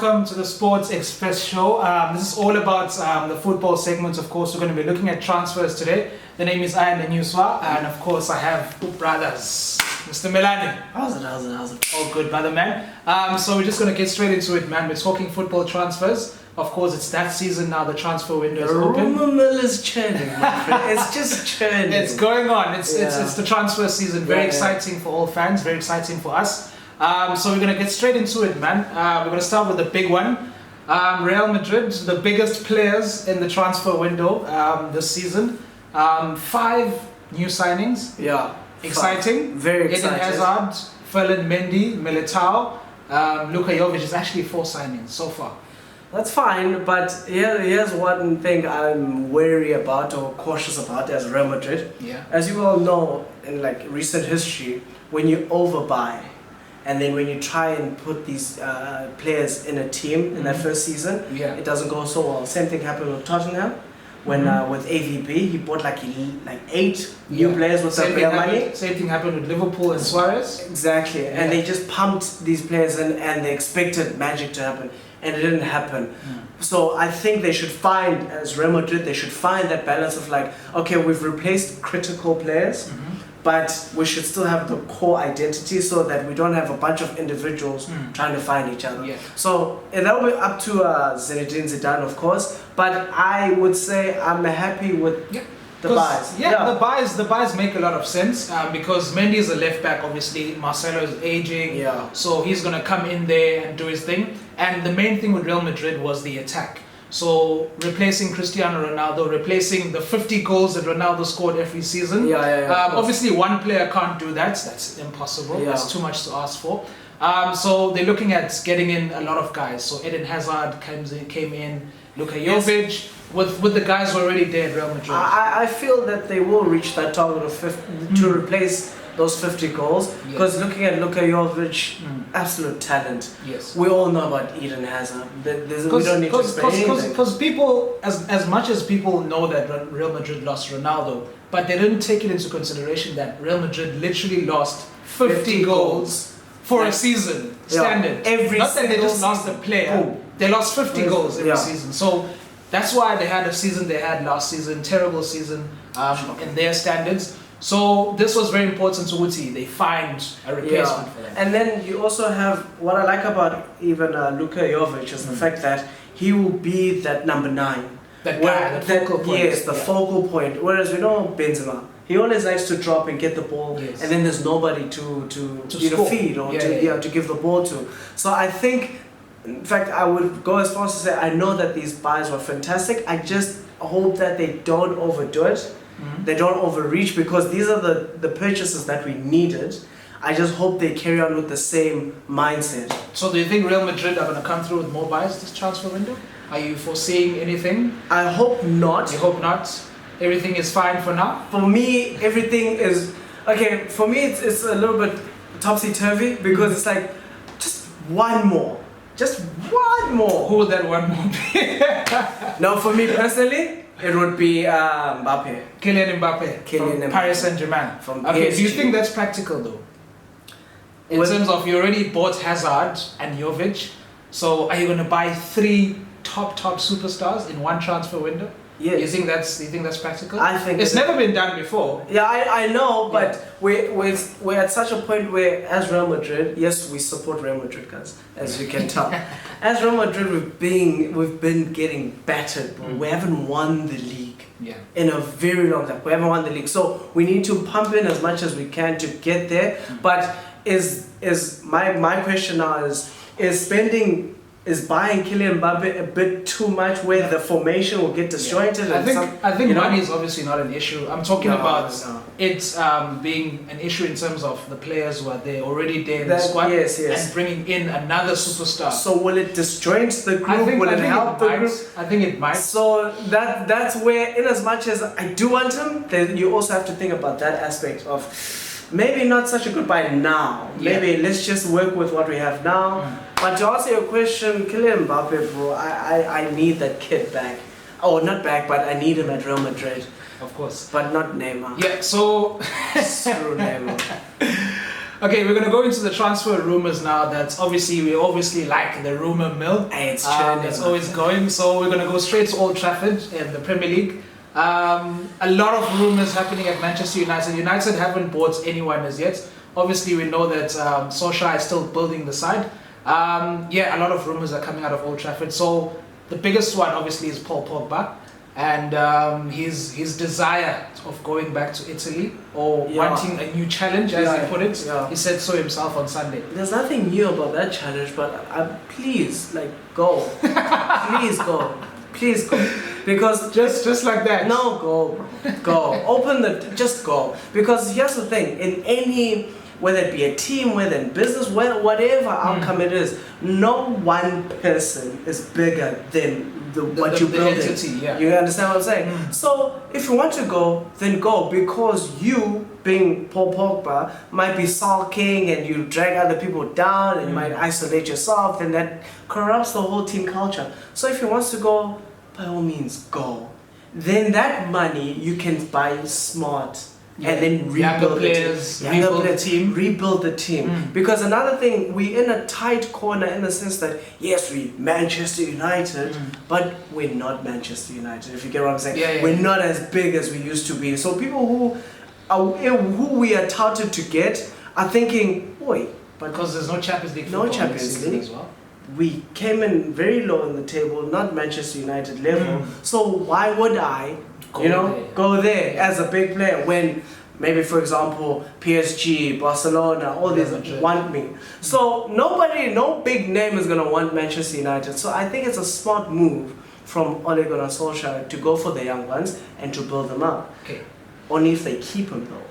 welcome to the Sports Express show. This is all about the football segments. Of course, we're going to be looking at transfers today. The name is Ian and Yuswa, and of course, I have two brothers. Mr. Melani. How's it? All good, brother, man. So we're just going to get straight into it, man. We're talking football transfers. Of course, it's that season now. The transfer window is open. The rumor mill is churning, my friend. It's just churning. It's going on. It's the transfer season. Very exciting for all fans. Very exciting for us. So we're going to get straight into it, man. We're going to start with the big one. Real Madrid, the biggest players in the transfer window this season. 5 new signings. Yeah. Exciting. Very exciting. Eden Hazard, Ferland Mendy, Militao, Luka Jovic is actually 4 signings so far. That's fine, but here's one thing I'm wary about or cautious about as Real Madrid. Yeah. As you all know, in like recent history, when you overbuy, and then when you try and put these players in a team in their first season, it doesn't go so well. Same thing happened with Tottenham. When with AVB, he bought like 8 new players with their real money. Same thing happened with Liverpool and Suarez. Exactly, and they just pumped these players in, and they expected magic to happen, and it didn't happen. So I think they should find, as Real Madrid, they should find that balance of like, okay, we've replaced critical players, but we should still have the core identity so that we don't have a bunch of individuals trying to find each other. Yeah. So that will be up to Zinedine Zidane, of course. But I would say I'm happy with the buys. The buys make a lot of sense because Mendy is a left back. Obviously, Marcelo is aging, so he's gonna come in there and do his thing. And the main thing with Real Madrid was the attack. So replacing Cristiano Ronaldo, replacing the 50 goals that Ronaldo scored every season. Obviously, one player can't do that. That's impossible. That's too much to ask for. So they're looking at getting in a lot of guys. So Eden Hazard came in, Luka Jovic, with the guys who are already there at Real Madrid. I feel that they will reach that target of 50 to replace those 50 goals, because looking at Luka Jovic, absolute talent. Yes. We all know about Eden Hazard. We don't need to explain anything. Because people, as much as people know that Real Madrid lost Ronaldo, but they didn't take it into consideration that Real Madrid literally lost 50 goals for a season standard. Not that they just lost a player, they lost 50 goals every season. So that's why they had a season they had last season, terrible season in their standards. So this was very important to Uti. They find a replacement for them. And then you also have, what I like about even Luka Jovic is the fact that he will be that number 9. That guy, the focal point. Yes, the focal point. Whereas we know Benzema, he always likes to drop and get the ball, and then there's nobody to feed or to give the ball to. So I think, in fact, I would go as far as to say I know that these buys were fantastic. I just hope that they don't overdo it. They don't overreach, because these are the purchases that we needed. I just hope they carry on with the same mindset. So do you think Real Madrid are going to come through with more buys this transfer window? Are you foreseeing anything? I hope not. You hope not? Everything is fine for now? For me, everything is... Okay, for me it's a little bit topsy-turvy, because it's like, just one more. Just one more. Who would that one more be? No, for me personally, it would be Mbappe. Kylian Mbappe from Paris Saint-Germain. Okay, do you think that's practical though? In terms of, you already bought Hazard and Jovic, so are you going to buy 3 top superstars in one transfer window? Yes. You think that's practical? I think it's never been done before. Yeah, I know, but we're at such a point where, as Real Madrid, yes, we support Real Madrid, guys, as you can tell. As Real Madrid, we've been getting battered, bro. We haven't won the league in a very long time. We haven't won the league, so we need to pump in as much as we can to get there. But my question now is buying Kylian Mbappe a bit too much, where the formation will get disjointed? I think money is obviously not an issue. I'm talking about it being an issue in terms of the players who are there already there in the squad, and bringing in another superstar. So will it disjoint the group? Will it help the group? I think it might. So that's where, in as much as I do want him, then you also have to think about that aspect of maybe not such a good buy now. Maybe let's just work with what we have now. But to answer your question, Kylian Mbappe, bro, I need that kid back. Oh, not back, but I need him at Real Madrid. Of course. But not Neymar. Yeah, so... Screw Neymar. Okay, we're gonna go into the transfer rumors now. We obviously like the rumor mill. Hey, it's trending. It's always going. So we're gonna go straight to Old Trafford in the Premier League. A lot of rumors happening at Manchester United. United haven't bought anyone as yet. Obviously, we know that Solskjaer is still building the side. A lot of rumors are coming out of Old Trafford. So the biggest one, obviously, is Paul Pogba. And his desire of going back to Italy or wanting a new challenge, as he put it. Yeah. He said so himself on Sunday. There's nothing new about that challenge, but please, go. Please go. Please go. Because just like that. No, go. Go. Just go. Because here's the thing, in any, whether it be a team, whether in business, whatever outcome it is, no one person is bigger than what you build. You understand what I'm saying? So if you want to go, then go, because you, being Paul Pogba, might be sulking and you drag other people down and you might isolate yourself, and that corrupts the whole team culture. So if he wants to go, by all means go. Then that money you can buy smart. And then rebuild the team. Because another thing, we're in a tight corner in the sense that yes, we Manchester United, but we're not Manchester United. If you get what I'm saying, we're not as big as we used to be. So people who we are touted to get are thinking, oi, but because there's no Champions League, as well. We came in very low in the table, not Manchester United level. So why would I? Go there as a big player when maybe, for example, PSG, Barcelona, all these want me. So no big name is going to want Manchester United. So I think it's a smart move from Ole Gunnar Solskjaer to go for the young ones and to build them up. Okay. Only if they keep him though.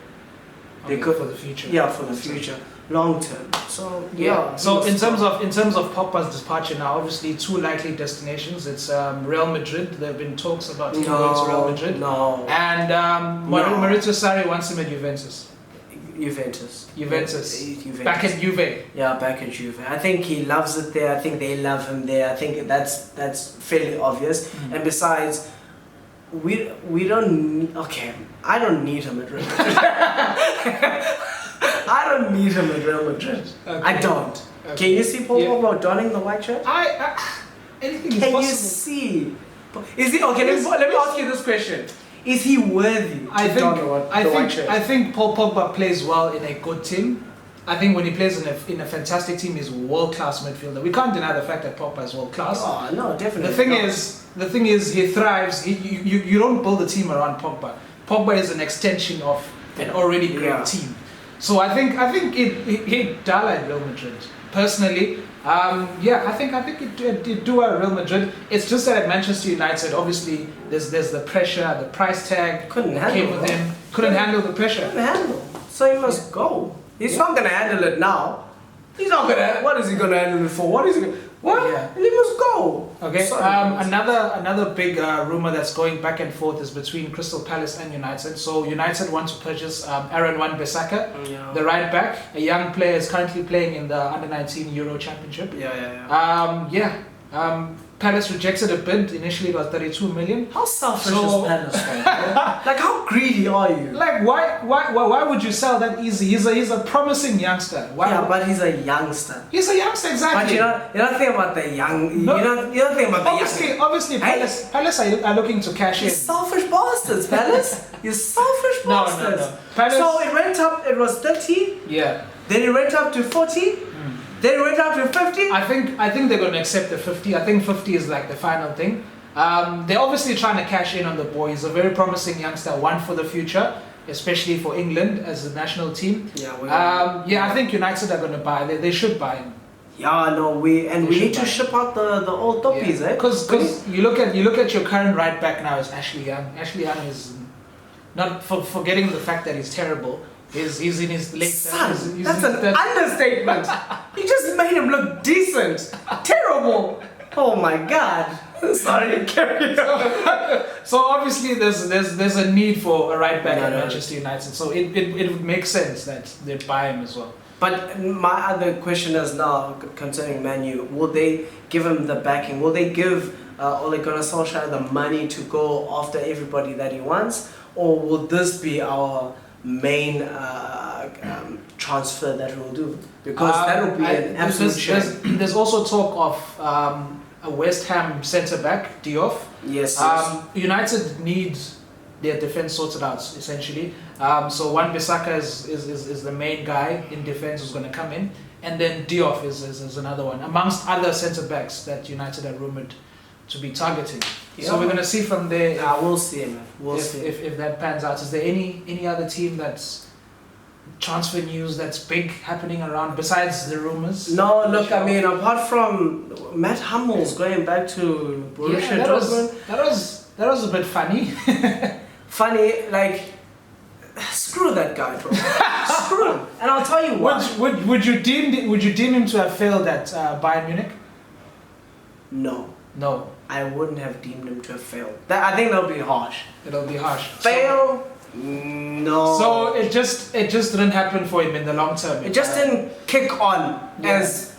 Because for the future. Yeah, for the future. Long term. So So in terms of Pogba's departure now, obviously two likely destinations. It's Real Madrid. There have been talks about him going to Real Madrid. No. And Maurizio Sarri wants him at Juventus. Juventus. Back at Juve. Yeah, back at Juve. I think he loves it there. I think they love him there. I think that's fairly obvious. And besides, we don't. I don't need him at Real Madrid. I don't need him at Real Madrid. Okay. I don't. Okay. Can you see Paul Pogba donning the white shirt? Anything is possible. Can you see? Is he okay? Let me ask you this question: is he worthy to don the white shirt? I think Paul Pogba plays well in a good team. I think when he plays in a fantastic team, he's a world-class midfielder. We can't deny the fact that Pogba is world-class. Oh no, definitely. The thing is, he thrives. You don't build a team around Pogba. Pogba is an extension of an already great team. So I think he'd dull at Real Madrid. Personally, I think it do at Real Madrid. It's just that at Manchester United, obviously, there's the pressure, the price tag couldn't handle the pressure. So he must go. He's not gonna handle it now. He's not gonna. What is he gonna handle it for? What is he? What? Yeah. He must go. Okay. Another big rumor that's going back and forth is between Crystal Palace and United. So United want to purchase Aaron Wan-Bissaka, the right back, a young player is currently playing in the Under-19 Euro Championship. Palace rejected a bid. Initially, it was 32 million. How selfish is Palace? Like, how greedy are you? Like, why would you sell that easy? He's a promising youngster. But he's a youngster. He's a youngster, exactly. But you don't think about the young. No. You don't think about the young. Obviously, Palace are looking to cash in. You selfish bastards, Palace. You selfish bastards. No. Palace, so it went up. It was 30. Yeah. Then it went up to 40. Then it went up to 50? I think they're going to accept the 50. I think 50 is like the final thing. They're obviously trying to cash in on the boy. He's a very promising youngster, one for the future, especially for England as a national team. I think United are going to buy. They should buy him. We need to ship out the old toppies, Because you look at your current right back now is Ashley Young. Ashley Young is not forgetting the fact that he's terrible. He's in his late 30s. That's an understatement. You just made him look decent. Terrible. Oh my God. Sorry, carry on. So obviously there's a need for a right back at Manchester United. So it would make sense that they'd buy him as well. But my other question is now concerning Man U. Will they give him the backing? Will they give Ole Gunnar Solskjaer the money to go after everybody that he wants? Or will this be our main transfer that we'll do? Because that will be an absolute shame. There's also talk of a West Ham centre back, Diouf. Yes. United need their defence sorted out, essentially. So Wan-Bissaka is the main guy in defence who's going to come in, and then Diouf is another one, amongst other centre backs that United are rumoured to be targeting. Yeah. So we're going to see from there. We'll see, man. We'll see if that pans out. Is there any other team that's transfer news that's big happening around besides the rumours? No, look, I mean, apart from Matt Hummels going back to Borussia Dortmund, that was a bit funny. Funny, like, screw that guy, bro. Screw him. And I'll tell you what. Would you deem him to have failed at Bayern Munich? No, I wouldn't have deemed him to have failed. I think that'll be harsh. It'll be harsh. Fail? No. So it just didn't happen for him in the long term. It just didn't kick on as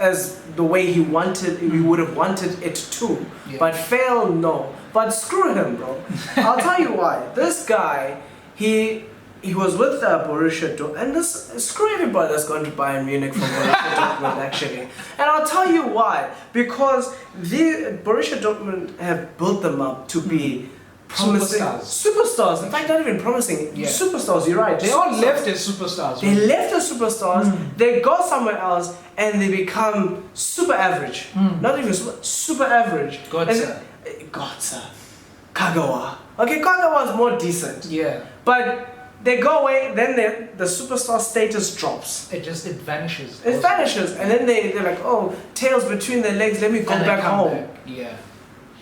the way he would have wanted it to. Yeah. But fail, no. But screw him, bro. I'll tell you why. This guy, he was with Borussia Dortmund, and screw everybody that's gone to Bayern Munich from Borussia Dortmund actually. And I'll tell you why. Because the Borussia Dortmund have built them up to be promising superstars. In fact, not even promising. Superstars, you're right. They all left as superstars. They left as superstars, they go somewhere else, and they become super average. Not even super average. Gotsa. Kagawa. Okay, Kagawa is more decent. Yeah. But they go away, then the superstar status drops. It vanishes. It vanishes, and then they're like, oh, tails between their legs, let me go back home. Yeah.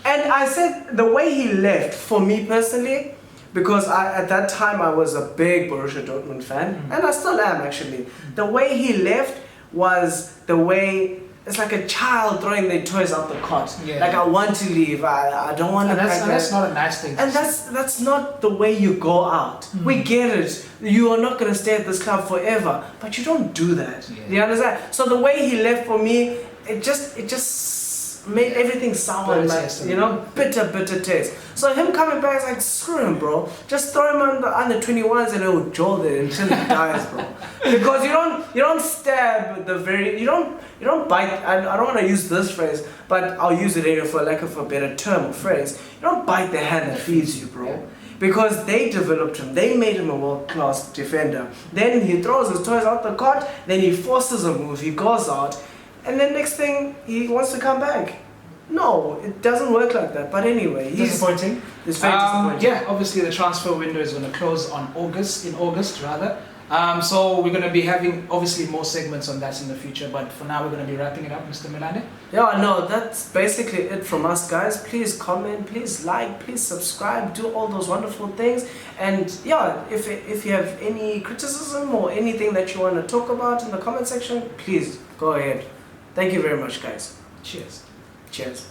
And I said, the way he left, for me personally, because at that time I was a big Borussia Dortmund fan, and I still am actually. The way he left was the way, it's like a child throwing their toys out the cot. Yeah. Like, I want to leave, I don't want to. That's not a nice thing. And that's not the way you go out. We get it. You are not going to stay at this club forever, but you don't do that. Yeah. You understand? So the way he left, for me, it just made everything sour, like, bitter taste. So him coming back is like, screw him, bro. Just throw him on the under 21s and he'll jolt it until he dies, bro. Because you don't stab you don't bite. I don't want to use this phrase, but I'll use it anyway for lack of a better term or phrase. You don't bite the hand that feeds you, bro. Yeah. Because they developed him, they made him a world-class defender. Then he throws his toys out the cot, then he forces a move, he goes out, and then next thing, he wants to come back. No, it doesn't work like that. But anyway, disappointing. It's very disappointing. Yeah, obviously the transfer window is going to close in August rather. So we're going to be having obviously more segments on that in the future. But for now, we're going to be wrapping it up, Mr. Milane. Yeah, no, that's basically it from us, guys. Please comment, please like, please subscribe, do all those wonderful things. And yeah, if you have any criticism or anything that you want to talk about in the comment section, please go ahead. Thank you very much, guys. Cheers. Cheers.